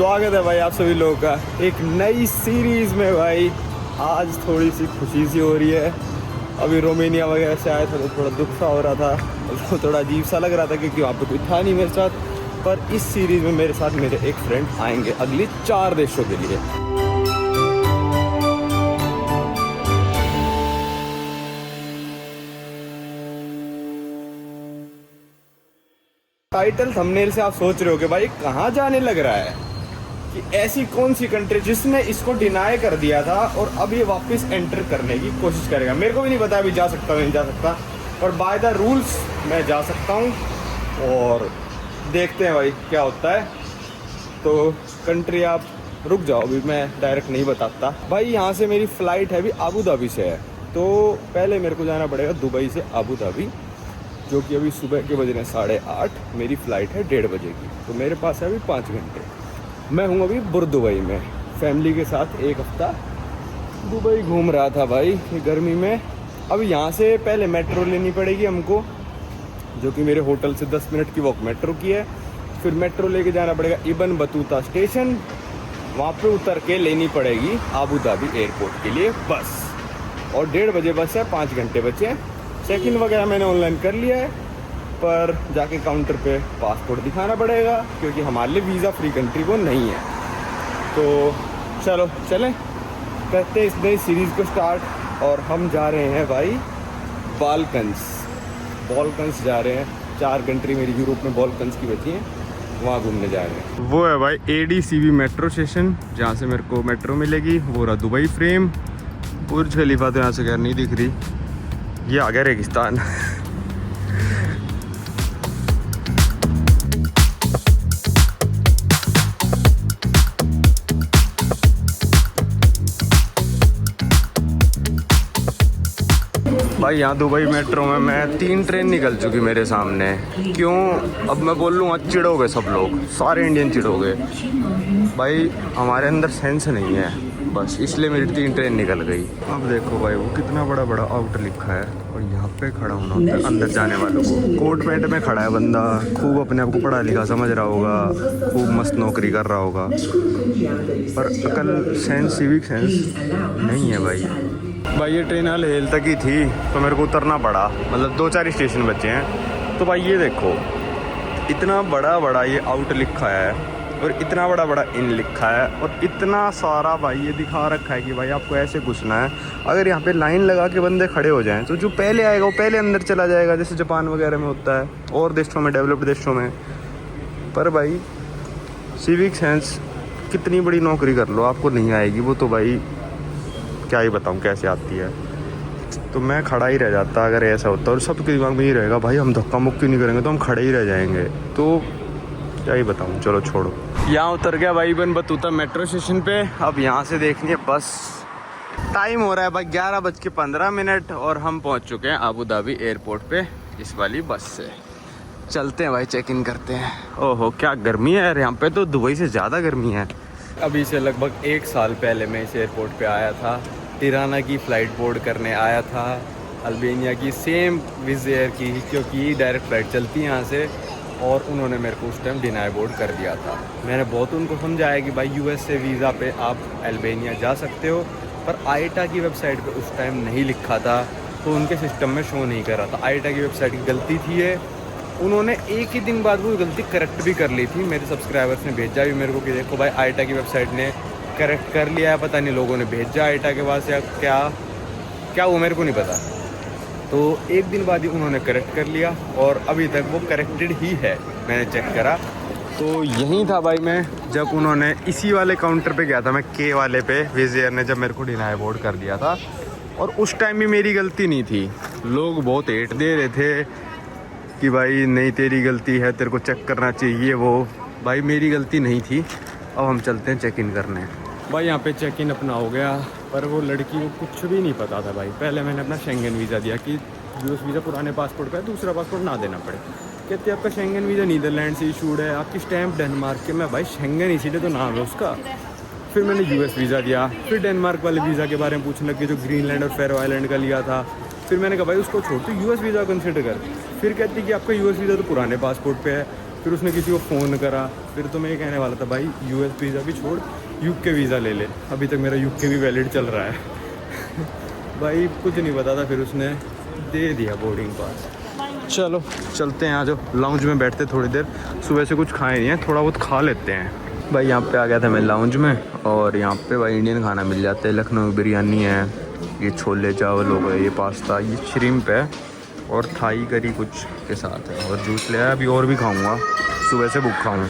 स्वागत है भाई आप सभी लोगों का एक नई सीरीज में। भाई आज थोड़ी सी खुशी सी हो रही है। अभी रोमानिया वगैरह से आया था तो थोड़ा दुख सा हो रहा था, तो थोड़ा अजीब सा लग रहा था क्योंकि वहाँ पे कोई था नहीं मेरे साथ। पर इस सीरीज़ में मेरे साथ मेरे एक फ्रेंड आएंगे अगले 4 देशों के लिए। टाइटल थंबनेल से आप सोच रहे हो कि भाई कहाँ जाने लग रहा है, कि ऐसी कौन सी कंट्री जिसने इसको डिनाई कर दिया था और अब ये वापस एंटर करने की कोशिश करेगा। मेरे को भी नहीं पता अभी जा सकता नहीं जा सकता, पर बाय द रूल्स मैं जा सकता हूँ और देखते हैं भाई क्या होता है। तो कंट्री आप रुक जाओ, अभी मैं डायरेक्ट नहीं बताता। भाई यहाँ से मेरी फ़्लाइट है अभी अबू धाबी से है, तो पहले मेरे को जाना पड़ेगा दुबई से अबू धाबी, जो कि अभी सुबह के बज रहे हैं 8:30। मेरी फ़्लाइट है 1:30 बजे की, तो मेरे पास है अभी 5 घंटे। मैं हूँ अभी दुबई में फैमिली के साथ, एक हफ्ता दुबई घूम रहा था भाई गर्मी में। अब यहाँ से पहले मेट्रो लेनी पड़ेगी हमको, जो कि मेरे होटल से 10 मिनट की वॉक मेट्रो की है। फिर मेट्रो लेके जाना पड़ेगा इबन बतूता स्टेशन, वहाँ पे उतर के लेनी पड़ेगी अबू धाबी एयरपोर्ट के लिए बस। और 1:30 बजे बस है, 5 घंटे बचे हैं। चेक इन वगैरह मैंने ऑनलाइन कर लिया है, पर जाके काउंटर पे पासपोर्ट दिखाना पड़ेगा क्योंकि हमारे लिए वीज़ा फ्री कंट्री वो नहीं है। तो चलो चलें, करते हैं इस नई सीरीज़ को स्टार्ट। और हम जा रहे हैं भाई बॉलकन्स जा रहे हैं। 4 कंट्री मेरी यूरोप में बॉलकन्स की बची हैं, वहाँ घूमने जा रहे हैं। वो है भाई ADCB मेट्रो स्टेशन, जहाँ से मेरे को मेट्रो मिलेगी। वो रहा दुबई फ्रेम। बुर्ज खलीफा तो यहाँ से खैर नहीं दिख रही, ये आ गया रेगिस्तान। भाई यहाँ दुबई मेट्रो में मैं 3 ट्रेन निकल चुकी मेरे सामने। क्यों अब मैं बोल लूँगा चिढ़ोगे सब लोग, सारे इंडियन चिढ़ोगे। भाई हमारे अंदर सेंस नहीं है, बस इसलिए मेरी 3 ट्रेन निकल गई। अब देखो भाई वो कितना बड़ा बड़ा आउट लिखा है, और यहाँ पे खड़ा होना होता है अंदर जाने वालों को। कोट पैंट में खड़ा है बंदा, खूब अपने आप को पढ़ा लिखा समझ रहा होगा, खूब मस्त नौकरी कर रहा होगा, पर अकल सेंस सिविक सेंस नहीं है भाई। भाई ये ट्रेन हेल तक ही थी तो मेरे को उतरना पड़ा, मतलब 2-4 स्टेशन बचे हैं। तो भाई ये देखो इतना बड़ा बड़ा ये आउट लिखा है, और इतना बड़ा बड़ा इन लिखा है, और इतना सारा भाई ये दिखा रखा है कि भाई आपको ऐसे घुसना है। अगर यहाँ पे लाइन लगा के बंदे खड़े हो जाएं तो जो पहले आएगा वो पहले अंदर चला जाएगा, जैसे जापान वगैरह में होता है और देशों में, डेवलप्ड देशों में। पर भाई सिविक सेंस कितनी बड़ी नौकरी कर लो आपको नहीं आएगी वो, तो भाई क्या ही बताऊँ कैसे आती है। तो मैं खड़ा ही रह जाता अगर ऐसा होता, और सबके दिमाग में ये रहेगा भाई हम धक्का मुक्की नहीं करेंगे तो हम खड़े ही रह जाएंगे। तो क्या ही बताऊँ, चलो छोड़ो। यहाँ उतर गया भाई इबन बतूता मेट्रो स्टेशन पे। अब यहाँ से देखनी है बस। टाइम हो रहा है भाई 11:15 और हम पहुँच चुके हैं अबू धाबी एयरपोर्ट पे इस वाली बस से। चलते हैं भाई, चेक इन करते हैं। ओहो क्या गर्मी है यार, यहाँ पे तो दुबई से ज़्यादा गर्मी है। अभी से लगभग 1 साल पहले मैं इस एयरपोर्ट पे आया था, तिराना की फ़्लाइट बोर्ड करने आया था, अल्बानिया की सेम विज़ एयर की, क्योंकि डायरेक्ट फ़्लाइट चलती है यहाँ से, और उन्होंने मेरे को उस टाइम डिनाई बोर्ड कर दिया था। मैंने बहुत उनको समझाया कि भाई US से वीज़ा पे आप अल्बानिया जा सकते हो, पर आईटा की वेबसाइट पे उस टाइम नहीं लिखा था, तो उनके सिस्टम में शो नहीं कर रहा था। आईटा की वेबसाइट की गलती थी ये, उन्होंने एक ही दिन बाद वो गलती करेक्ट भी कर ली थी। मेरे सब्सक्राइबर्स ने भेजा भी मेरे को कि देखो भाई आईटा की वेबसाइट ने करेक्ट कर लिया है, पता नहीं लोगों ने भेजा आईटा के पास या क्या वो मेरे को नहीं पता। तो एक दिन बाद ही उन्होंने करेक्ट कर लिया, और अभी तक वो करेक्टेड ही है, मैंने चेक करा। तो यहीं था भाई मैं, जब उन्होंने इसी वाले काउंटर पे गया था मैं, के वाले पे, विज़ एयर ने जब मेरे को डिनाई बोर्ड कर दिया था। और उस टाइम भी मेरी गलती नहीं थी, लोग बहुत हेट दे रहे थे कि भाई नहीं तेरी गलती है, तेरे को चेक करना चाहिए वो। भाई मेरी गलती नहीं थी। अब हम चलते हैं चेक इन करने। भाई यहाँ पे चेक इन अपना हो गया, पर वो लड़की को कुछ भी नहीं पता था भाई। पहले मैंने अपना शेंगन वीज़ा दिया कि US वीज़ा पुराने पासपोर्ट का, दूसरा पासपोर्ट ना देना पड़े। कहते आपका शेंगन वीज़ा नीदरलैंड से इशूड है, आपकी स्टैंप डेनमार्क के। मैं भाई शेंगन इसीलिए तो नाम है उसका। फिर मैंने US वीज़ा दिया, फिर डेनमार्क वाले वीज़ा के बारे में पूछने लगे जो ग्रीनलैंड और फेरो आइलैंड का लिया था। फिर मैंने कहा भाई उसको छोड़, तो US वीज़ा कंसिडर कर। फिर कहती कि आपका US वीज़ा तो पुराने पासपोर्ट पे है। फिर उसने किसी को फ़ोन करा, फिर तो मैं ये कहने वाला था भाई US वीज़ा भी छोड़, UK वीज़ा ले ले, अभी तक मेरा UK भी वैलिड चल रहा है। भाई कुछ नहीं पता था, फिर उसने दे दिया बोर्डिंग पास। चलो चलते हैं, आ जाओ लाउंज में बैठते थोड़ी देर, सुबह से कुछ खाए नहीं है, थोड़ा बहुत खा लेते हैं। भाई यहाँ पे आ गया था मैं लाउंज में, और यहाँ पे भाई इंडियन खाना मिल जाता है। लखनऊ बिरयानी है, ये छोले चावल हो गए, ये पास्ता, ये श्रिम्प है, और थाई करी कुछ के साथ है, और जूस ले आया। अभी और भी खाऊंगा, सुबह से भूखा हूँ।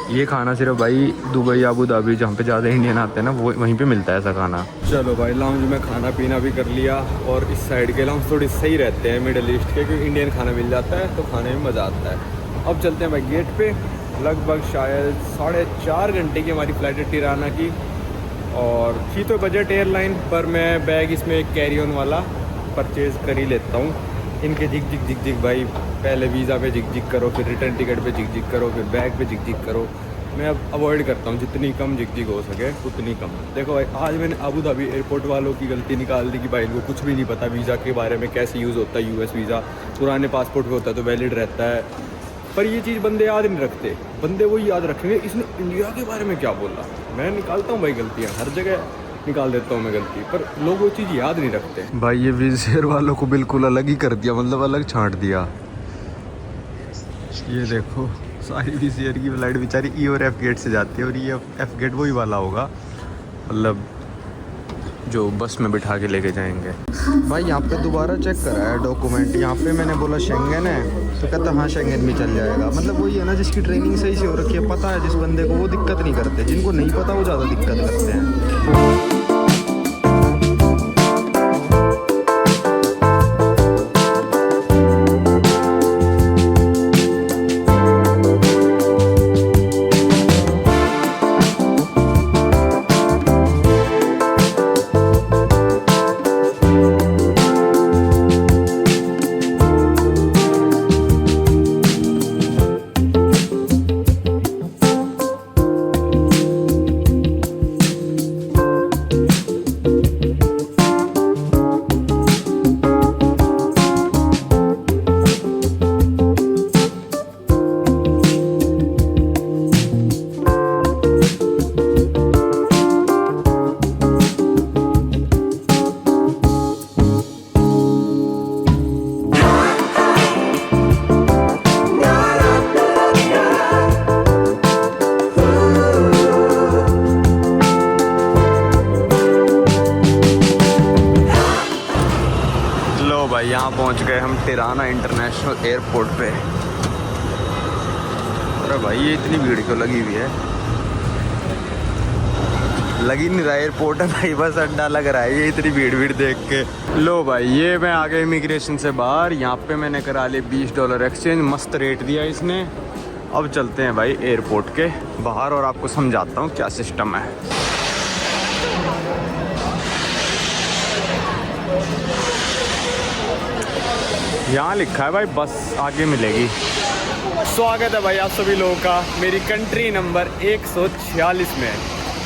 ये खाना सिर्फ भाई दुबई अबू धाबी जहाँ पे ज़्यादा इंडियन आते हैं ना, वो वहीं पे मिलता है ऐसा खाना। चलो भाई लाउंज में खाना पीना भी कर लिया, और इस साइड के लाउंज थोड़ी सही रहते हैं मिडल ईस्ट के, क्योंकि इंडियन खाना मिल जाता है तो खाने में मज़ा आता है। अब चलते हैं भाई गेट पे। लगभग शायद 4.5 घंटे की हमारी फ़्लाइट है टिराना की, और थी तो बजट एयरलाइन, पर मैं बैग इसमें एक कैरी ऑन वाला परचेज़ कर ही लेता हूँ। इनके जिग जिग जिग जिग भाई, पहले वीज़ा पे जिग जिग करो, फिर रिटर्न टिकट पे जिग जिग करो, फिर बैग पे जिग जिग करो। मैं अब अवॉइड करता हूँ, जितनी कम जिग जिग हो सके उतनी कम। देखो भाई आज मैंने अबू धाबी एयरपोर्ट वालों की गलती निकाल दी कि भाई इनको कुछ भी नहीं पता वीज़ा के बारे में, कैसे यूज़ होता है US वीज़ा। पुराने पासपोर्ट पे होता है तो वैलिड रहता है, पर ये चीज़ बंदे याद नहीं रखते। बंदे वही याद रखेंगे इसने इंडिया के बारे में क्या बोला। मैं निकालता हूँ भाई गलतियाँ, हर जगह निकाल देता हूँ मैं गलती, पर लोग वो चीज़ याद नहीं रखते। भाई ये विज़ेयर वालों को बिल्कुल अलग ही कर दिया, मतलब अलग छांट दिया। ये देखो सारी विज़ेयर की फ्लाइट बेचारी E और F गेट से जाती है, और ये F गेट वही वाला होगा, मतलब जो बस में बिठा के लेके जाएंगे। भाई यहाँ पे दोबारा चेक करा है डॉक्यूमेंट, यहाँ पे मैंने बोला शेंगन है, तो कहता हाँ शेंगन भी चल जाएगा। मतलब वही है ना, जिसकी ट्रेनिंग सही से हो रखी है, पता है जिस बंदे को, वो दिक्कत नहीं करते, जिनको नहीं पता वो ज़्यादा दिक्कत करते हैं। भाई यहाँ पहुँच गए हम टिराना इंटरनेशनल एयरपोर्ट पे। अरे भाई ये इतनी भीड़ क्यों लगी हुई है, लगी नहीं रहा एयरपोर्ट है भाई, बस अड्डा लग रहा है ये इतनी भीड़ देख के। लो भाई ये मैं आ गया इमिग्रेशन से बाहर, यहाँ पे मैंने करा लिए $20 एक्सचेंज, मस्त रेट दिया इसने। अब चलते हैं भाई एयरपोर्ट के बाहर और आपको समझाता हूँ क्या सिस्टम है। यहाँ लिखा है भाई बस आगे मिलेगी। स्वागत है भाई आप सभी लोगों का मेरी कंट्री नंबर 146 में।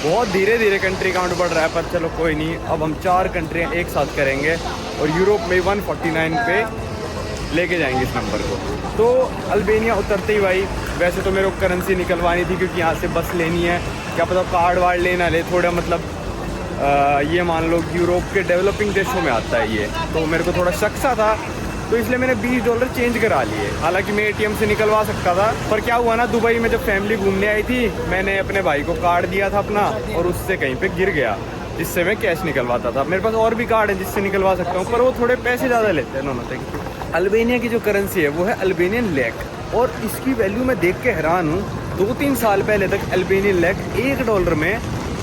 बहुत धीरे धीरे कंट्री काउंट बढ़ रहा है, पर चलो कोई नहीं। अब हम 4 कंट्रियाँ एक साथ करेंगे और यूरोप में 149 पे लेके जाएंगे इस नंबर को। तो अल्बानिया उतरते ही भाई, वैसे तो मेरे को करेंसी निकलवानी थी क्योंकि यहाँ से बस लेनी है, क्या पता कार्ड वार्ड लेना ले थोड़ा, मतलब ये मान लो यूरोप के डेवलपिंग देशों में आता है ये, तो मेरे को थोड़ा शक सा था, तो इसलिए मैंने $20 चेंज करा लिए। हालांकि मैं ATM से निकलवा सकता था, पर क्या हुआ ना, दुबई में जब फैमिली घूमने आई थी, मैंने अपने भाई को कार्ड दिया था अपना, और उससे कहीं पे गिर गया, जिससे मैं कैश निकलवाता था। मेरे पास और भी कार्ड है जिससे निकलवा सकता हूँ, पर वो थोड़े पैसे ज़्यादा लेते हैं दोनों। अल्बानिया की जो करेंसी है वो है अल्बानियन लेक, और इसकी वैल्यू मैं देख के हैरान हूँ। 2-3 साल पहले तक अल्बानियन लेक $1 में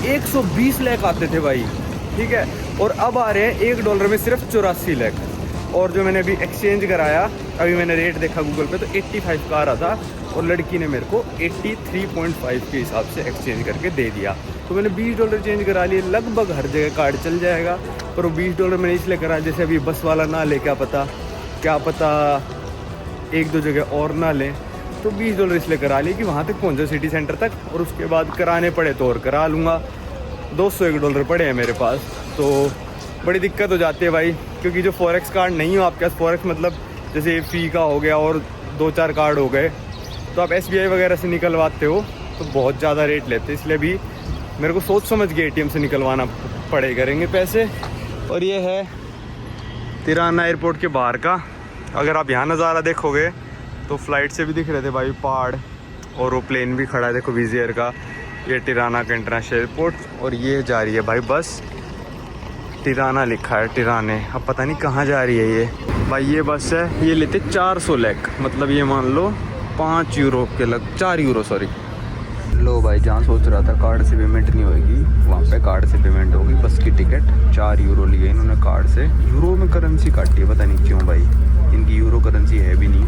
120 लाख आते थे भाई, ठीक है, और अब आ रहे हैं $1 में सिर्फ 84 लाख। और जो मैंने अभी एक्सचेंज कराया, अभी मैंने रेट देखा गूगल पे, तो 85 का आ रहा था, और लड़की ने मेरे को 83.5 के हिसाब से एक्सचेंज करके दे दिया। तो मैंने $20 चेंज करा लिए। लगभग हर जगह कार्ड चल जाएगा, पर वो $20 मैंने इसलिए करा, जैसे अभी बस वाला ना ले, क्या पता 1-2 जगह और ना लें, तो $20 इसलिए करा लिए कि वहाँ तक पहुँचो सिटी सेंटर तक, और उसके बाद कराने पड़े तो और करा लूँगा। $201 पड़े हैं मेरे पास, तो बड़ी दिक्कत हो जाती है भाई, क्योंकि जो फॉरेक्स कार्ड नहीं हो आपके पास, फॉरेक्स मतलब जैसे फ़ी का हो गया और 2-4 कार्ड हो गए, तो आप SBI वगैरह से निकलवाते हो तो बहुत ज़्यादा रेट लेते हैं, इसलिए भी मेरे को सोच समझ के ATM से निकलवाना पड़े करेंगे पैसे। और ये है तिराना एयरपोर्ट के बाहर का। अगर आप यहाँ नज़ारा देखोगे तो फ्लाइट से भी दिख रहे थे भाई पहाड़, और वो प्लेन भी खड़ा है देखो विज़ एयर का। ये तिराना का इंटरनेशनल एयरपोर्ट, और ये जा रही है भाई बस, तिराना लिखा है तिराने। अब पता नहीं कहाँ जा रही है ये भाई। ये बस है, ये लेते 400 लाख, मतलब ये मान लो 5 यूरो के 4 यूरो सॉरी। लो भाई, जहाँ सोच रहा था कार्ड से पेमेंट नहीं होगी, वहाँ पे कार्ड से पेमेंट होगी। बस की टिकट 4 यूरो लिए इन्होंने कार्ड से। यूरो में करेंसी काटी है, पता नहीं क्यों भाई, इनकी यूरो करेंसी है भी नहीं।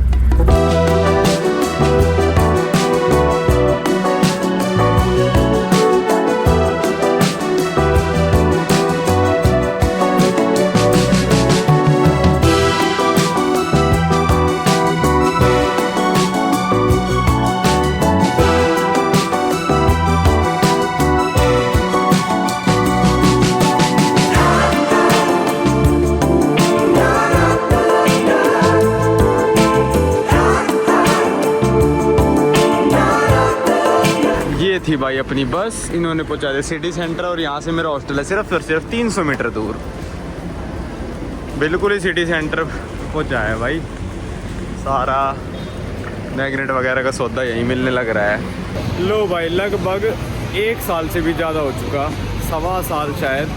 थी भाई अपनी बस, इन्होंने पहुंचा दिया सिटी सेंटर, और यहाँ से मेरा हॉस्टल है सिर्फ और सिर्फ 300 मीटर दूर, बिल्कुल ही सिटी सेंटर पहुंचा है भाई। सारा मैग्नेट वगैरह का सौदा यहीं मिलने लग रहा है। लो भाई, लगभग 1 साल से भी ज़्यादा हो चुका, 1.25 साल शायद,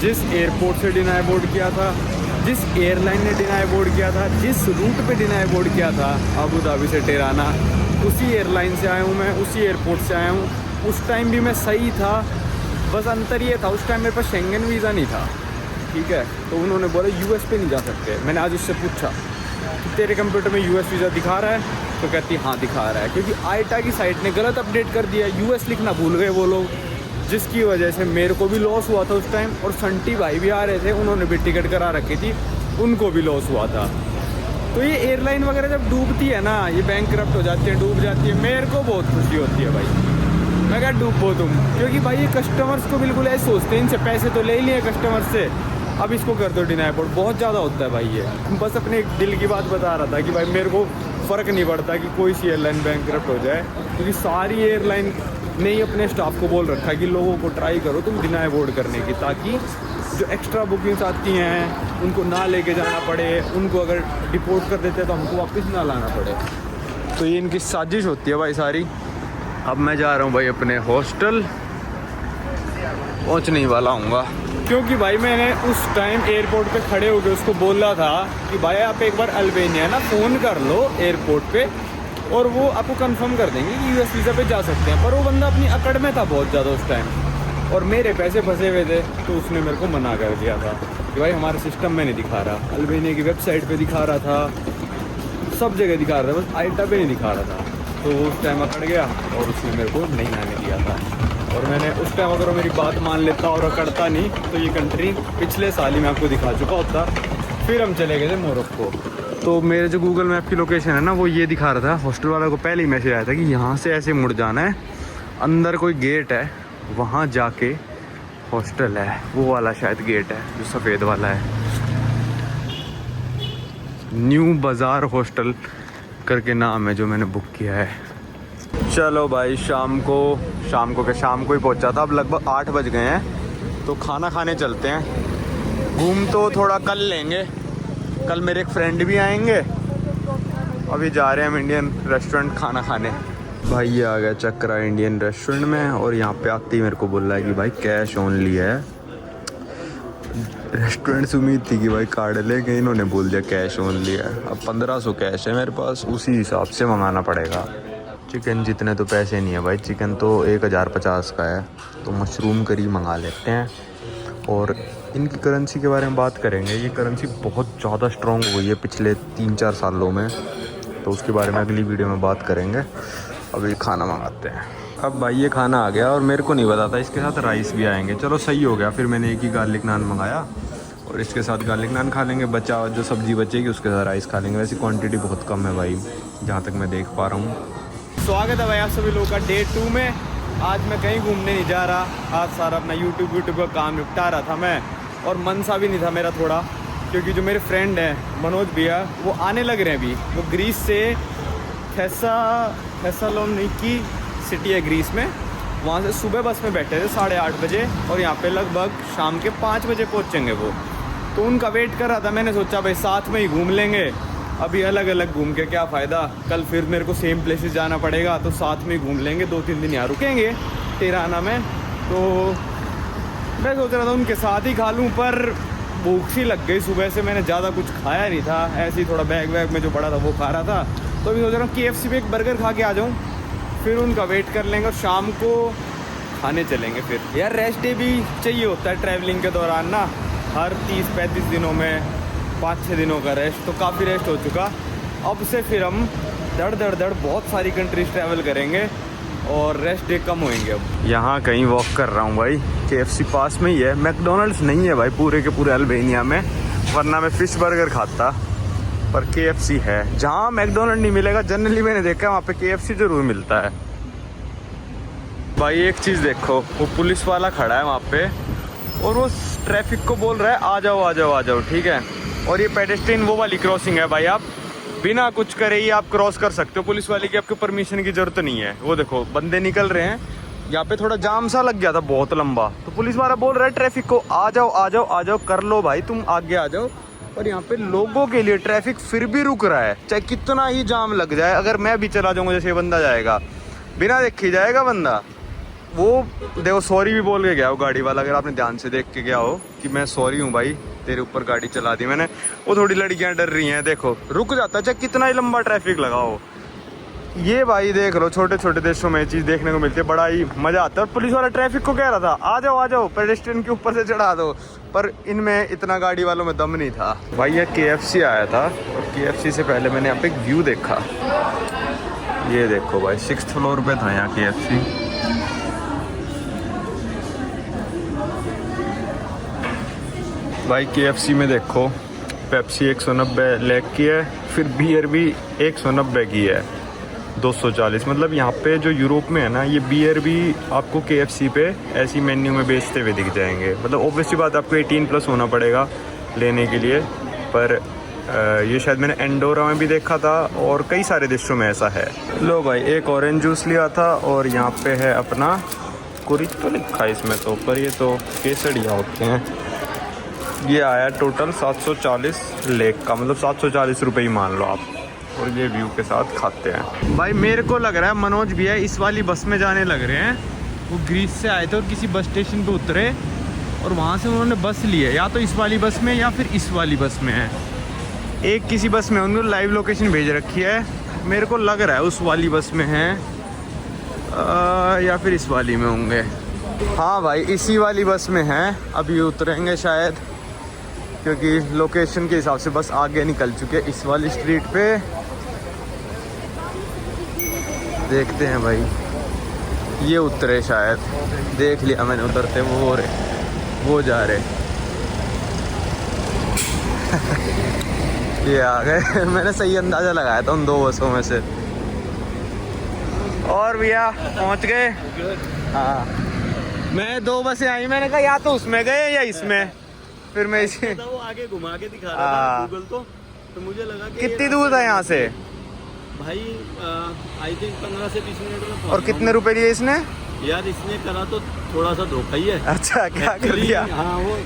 जिस एयरपोर्ट से डिनाई बोर्ड किया था, जिस एयरलाइन ने डिनाई बोर्ड किया था, जिस रूट पे डिनाई बोर्ड किया था अबू धाबी से तिराना, उसी एयरलाइन से आया हूँ मैं, उसी एयरपोर्ट से आया हूँ। उस टाइम भी मैं सही था, बस अंतर ये था उस टाइम मेरे पास शेंगन वीज़ा नहीं था, ठीक है। तो उन्होंने बोला US पे नहीं जा सकते। मैंने आज उससे पूछा कि तेरे कंप्यूटर में US वीज़ा दिखा रहा है, तो कहती हाँ दिखा रहा है, क्योंकि आईटा की साइट ने गलत अपडेट कर दिया, US लिखना भूल गए वो लोग, जिसकी वजह से मेरे को भी लॉस हुआ था उस टाइम। और संटी भाई भी आ रहे थे, उन्होंने भी टिकट करा रखी थी, उनको भी लॉस हुआ था। तो ये एयरलाइन वगैरह जब डूबती है ना, ये बैंकरप्ट हो जाती है, डूब जाती है, मेरे को बहुत खुशी होती है भाई। मैं क्या डूबो तुम, क्योंकि भाई ये कस्टमर्स को बिल्कुल ऐसे सोचते हैं, इनसे पैसे तो ले ही लिए कस्टमर से, अब इसको कर दो डिनाई बोर्ड। बहुत ज़्यादा होता है भाई ये। बस अपने दिल की बात बता रहा था कि भाई मेरे को फ़र्क नहीं पड़ता कि कोई सी एयरलाइन बैंकरप्ट हो जाए, क्योंकि सारी एयरलाइन ने ही अपने स्टाफ को बोल रखा है कि लोगों को ट्राई करो तुम डिनाई बोर्ड करने की, ताकि जो एक्स्ट्रा बुकिंग्स आती हैं उनको ना लेके जाना पड़े, उनको अगर डिपोर्ट कर देते हैं तो हमको वापस ना लाना पड़े। तो ये इनकी साजिश होती है भाई सारी। अब मैं जा रहा हूँ भाई अपने हॉस्टल, पहुँचने ही वाला हूँगा, क्योंकि भाई मैंने उस टाइम एयरपोर्ट पे खड़े होकर उसको बोला था कि भाई आप एक बार अल्बानिया ना फ़ोन कर लो एयरपोर्ट पे, और वो आपको कंफर्म कर देंगे कि US वीज़ा पे जा सकते हैं। पर वो बंदा अपनी अकड़ में था बहुत ज़्यादा उस टाइम, और मेरे पैसे फंसे हुए थे, तो उसने मेरे को मना कर दिया था कि भाई हमारे सिस्टम में नहीं दिखा रहा, अल्बानिया की वेबसाइट पे दिखा रहा था, सब जगह दिखा रहा था, बस आईटा पे नहीं दिखा रहा था। तो वो उस टाइम अकड़ गया और उसने मेरे को नहीं आने दिया था। और मैंने उस टाइम अगर वो मेरी बात मान लेता और अकड़ता नहीं, तो ये कंट्री पिछले साल ही मैं आपको दिखा चुका होता। फिर हम चले गए थे मोरक्को। तो मेरे जो गूगल मैप की लोकेशन है ना, वो ये दिखा रहा था। हॉस्टल वाला को पहले ही मैसेज आया था कि यहाँ से ऐसे मुड़ जाना है, अंदर कोई गेट है, वहाँ जाके हॉस्टल है, वो वाला शायद गेट है जो सफ़ेद वाला है, न्यू बाज़ार हॉस्टल करके नाम है जो मैंने बुक किया है। चलो भाई, शाम को ही पहुंचा था। अब लगभग 8 बज गए हैं, तो खाना खाने चलते हैं। घूम तो थोड़ा कल लेंगे, कल मेरे एक फ्रेंड भी आएंगे। अभी जा रहे हैं हम इंडियन रेस्टोरेंट खाना खाने। भाई ये आ गया चक्रा इंडियन रेस्टोरेंट में, और यहाँ पे आते ही मेरे को बोल रहा है कि भाई कैश ओनली है। रेस्टोरेंट से उम्मीद थी कि भाई कार्ड लेंगे, इन्होंने बोल दिया कैश ओनली है। अब 1500 कैश है मेरे पास, उसी हिसाब से मंगाना पड़ेगा। चिकन जितने तो पैसे नहीं है भाई, चिकन तो 1050 का है, तो मशरूम करी मंगा लेते हैं। और इनकी करेंसी के बारे में बात करेंगे। ये करेंसी बहुत ज़्यादा स्ट्रॉन्ग हो गई है पिछले 3-4 सालों में, तो उसके बारे में अगली वीडियो में बात करेंगे। अभी खाना मंगाते हैं। अब भाई ये खाना आ गया, और मेरे को नहीं पता था इसके साथ राइस भी आएंगे। चलो सही हो गया, फिर मैंने एक ही गार्लिक नान मंगाया, और इसके साथ गार्लिक नान खा लेंगे, बचा जो सब्ज़ी बचेगी उसके साथ राइस खा लेंगे। वैसे क्वांटिटी बहुत कम है भाई, जहाँ तक मैं देख पा रहा हूँ। स्वागत है भाई आप सभी लोगों का डे 2 में। आज मैं कहीं घूमने नहीं जा रहा, आज सारा अपना यूट्यूब का काम निपटा रहा था मैं, और मन सा भी नहीं था मेरा थोड़ा, क्योंकि जो मेरे फ्रेंड हैं मनोज भैया, वो आने लग रहे हैं अभी। वो ग्रीस से थेस्सलोनिकी सिटी है ग्रीस में। वहाँ से सुबह बस में बैठे थे 8:30 बजे और यहाँ पे लगभग शाम के 5 बजे पहुँचेंगे वो। तो उनका वेट कर रहा था, मैंने सोचा भाई साथ में ही घूम लेंगे, अभी अलग अलग घूम के क्या फ़ायदा, कल फिर मेरे को सेम प्लेसेस जाना पड़ेगा, तो साथ में ही घूम लेंगे, 2-3 दिन यहाँ रुकेंगे तिराना में। तो मैं सोच रहा था उनके साथ ही खा लूँ, पर भूख सी लग गई, सुबह से मैंने ज़्यादा कुछ खाया नहीं था, ऐसे ही थोड़ा बैग वैग में जो पड़ा था वो खा रहा था। तो अभी सोच रहा हूँ KFC पे एक बर्गर खा के आ जाऊँ, फिर उनका वेट कर लेंगे और शाम को खाने चलेंगे फिर। यार रेस्ट डे भी चाहिए होता है ट्रैवलिंग के दौरान ना, हर 30-35 दिनों में 5-6 दिनों का रेस्ट, तो काफ़ी रेस्ट हो चुका। अब से फिर हम धड़ बहुत सारी कंट्रीज ट्रैवल करेंगे और रेस्ट डे कम होंगे। अब यहाँ कहीं वॉक कर रहा हूँ भाई, KFC पास में ही है, मैकडोनल्ड्स नहीं है भाई पूरे के पूरे अल्बानिया में, वरना मैं फिश बर्गर खाता, पर KFC है। जहाँ मैकडोनल्ड नहीं मिलेगा जनरली मैंने देखा है वहाँ पे KFC जरूर मिलता है। भाई एक चीज़ देखो, वो पुलिस वाला खड़ा है वहाँ पे और वो ट्रैफिक को बोल रहा है आ जाओ आ जाओ आ जाओ, ठीक है। और ये पेडेस्ट्रियन वो वाली क्रॉसिंग है भाई, आप बिना कुछ करे ही आप क्रॉस कर सकते हो, पुलिस वाले की आपको परमिशन की ज़रूरत नहीं है। वो देखो बंदे निकल रहे हैं, यहाँ पे थोड़ा जाम सा लग गया था बहुत लंबा, तो पुलिस वाला बोल रहा है ट्रैफिक को आ जाओ आ जाओ आ जाओ, कर लो भाई तुम आगे आ जाओ। और यहाँ पे लोगों के लिए ट्रैफिक फिर भी रुक रहा है, चाहे कितना ही जाम लग जाए। अगर मैं भी चला जाऊँगा जैसे बंदा जाएगा, बिना देखे जाएगा बंदा, वो देखो सॉरी भी बोल के गया वो गाड़ी वाला, अगर आपने ध्यान से देख के गया हो कि मैं सॉरी हूँ भाई तेरे ऊपर गाड़ी चला दी मैंने। वो थोड़ी लड़कियाँ डर रही हैं, देखो रुक जाता चाहे कितना ही लंबा ट्रैफिक लगाओ। ये भाई देख लो, छोटे छोटे देशों में चीज़ देखने को मिलती है, बड़ा ही मज़ा आता है। और पुलिस वाला ट्रैफिक को कह रहा था आ जाओ पेडेस्ट्रियन के ऊपर से चढ़ा दो, पर इनमें इतना गाड़ी वालों में दम नहीं था। भाई ये KFC आया था और KFC से पहले मैंने यहाँ पे एक व्यू देखा, ये देखो भाई 6th फ्लोर पे था यहाँ KFC। भाई KFC में देखो पेप्सी 190 लेग की है, फिर बियर भी 190 की है, 240। मतलब यहाँ पे जो यूरोप में है ना, ये बियर भी आपको KFC पे ऐसी मेन्यू में बेचते हुए दिख जाएंगे। मतलब ऑब्वियसली बात आपको 18+ होना पड़ेगा लेने के लिए, पर ये शायद मैंने एंडोरा में भी देखा था और कई सारे देशों में ऐसा है। लो भाई एक ऑरेंज जूस लिया था और यहाँ पे है अपना कुरिच तो लिखा है इसमें तो, पर ये तो केसड़िया होते हैं। ये आया टोटल 740 लेग का, मतलब 740 रुपये ही मान लो आप। और ये व्यू के साथ खाते हैं। भाई मेरे को लग रहा है मनोज भैया इस वाली बस में जाने लग रहे हैं, वो ग्रीस से आए थे और किसी बस स्टेशन पे उतरे और वहाँ से उन्होंने बस ली है, या तो इस वाली बस में या फिर इस वाली बस में है, एक किसी बस में उन्होंने लाइव लोकेशन भेज रखी है। मेरे को लग रहा है उस वाली बस में है या फिर इस वाली में होंगे। हाँ भाई इसी वाली बस में हैं, अभी उतरेंगे शायद, क्योंकि लोकेशन के हिसाब से बस आगे निकल चुके हैं इस वाली स्ट्रीट पे। देखते हैं भाई, ये उतरे शायद, देख लिया मैंने उतरते, वो हो रहे, वो जा रहे ये आ गए। मैंने सही अंदाज़ा लगाया था उन दो बसों में से। और भैया पहुंच गए। हाँ मैं 2 बसें आई, मैंने कहा या तो उसमें गए या इसमें, फिर मैं इसे वो आगे घुमा के दिखा रहा था गूगल तो मुझे लगा कि कितनी दूर था यहाँ से भाई आई थिंक 15 से 20 मिनट में। और कितने रुपए लिए इसने? यार इसने करा तो थोड़ा सा धोखा ही है। अच्छा क्या कर दिया? हाँ वो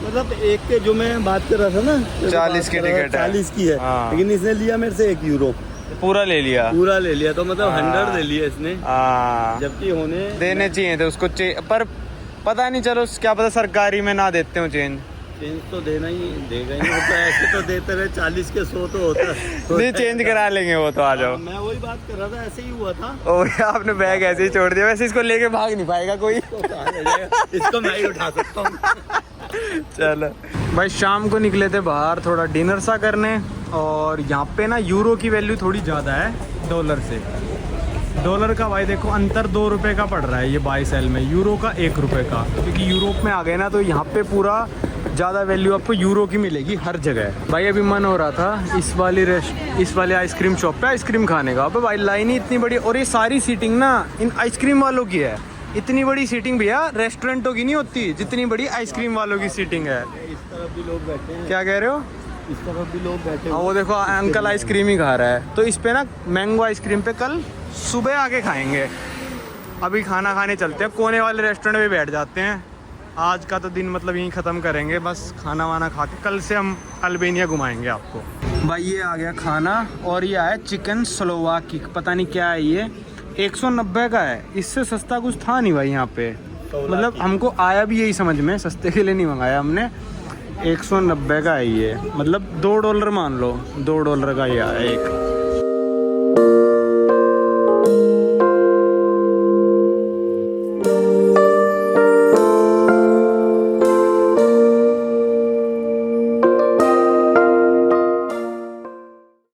मतलब एक के जो मैं बात कर रहा था ना 40 की टिकट है, 40 की है। हाँ। लेकिन इसने लिया मेरे से 1 यूरो पूरा ले लिया, पूरा ले लिया, तो मतलब 100 ले लिया इसने, जबकि होने देने चाहिए थे उसको पर पता नहीं, चलो क्या पता सरकारी में ना देते हो चेंज तो देना ही देगा ही, तो ऐसे तो देते रहे 40 के 100 तो होता नहीं, चेंज करा लेंगे वो तो, आ जाओ। मैं वही बात कर रहा था, ऐसे ही हुआ था। ओ आपने बैग ऐसे ही छोड़ दिया, वैसे इसको लेके भाग नहीं पाएगा कोई, इसको मैं ही उठा सकता हूँ। चलो भाई शाम को निकले थे बाहर थोड़ा डिनर सा करने, और यहाँ पे ना यूरो की वैल्यू थोड़ी ज़्यादा है डॉलर से। डॉलर का भाई देखो अंतर 2 रुपये का पड़ रहा है ये बाई सेल में, यूरो का 1 रुपये का, क्योंकि यूरोप में आ गए ना तो यहाँ पे पूरा ज़्यादा वैल्यू आपको यूरो की मिलेगी हर जगह। भाई अभी मन हो रहा था इस वाले आइसक्रीम शॉप पे आइसक्रीम खाने का। अबे भाई लाइन ही इतनी बड़ी, और ये सारी सीटिंग ना इन आइसक्रीम वालों की है। इतनी बड़ी सीटिंग भैया रेस्टोरेंटों की नहीं होती जितनी बड़ी आइसक्रीम वालों की सीटिंग है। इस तरफ भी लोग बैठे हैं। क्या कह रहे हो? इस तरफ भी लोग बैठे हैं। वो देखो अंकल आइसक्रीम ही खा रहा है। तो इस पे ना मैंगो आइसक्रीम पे कल सुबह आके खाएंगे। अभी खाना खाने चलते हैं, कोने वाले रेस्टोरेंट में बैठ जाते हैं। आज का तो दिन मतलब यहीं ख़त्म करेंगे, बस खाना वाना खा के कल से हम अल्बानिया घुमाएंगे आपको। भाई ये आ गया खाना और ये आया चिकन स्लोवाकी, पता नहीं क्या है ये, 190 का है। इससे सस्ता कुछ था नहीं भाई यहाँ पे, मतलब हमको आया भी यही समझ में, सस्ते के लिए नहीं मंगाया हमने। 190 का है ये, मतलब $2 मान लो, $2 का ये आया एक।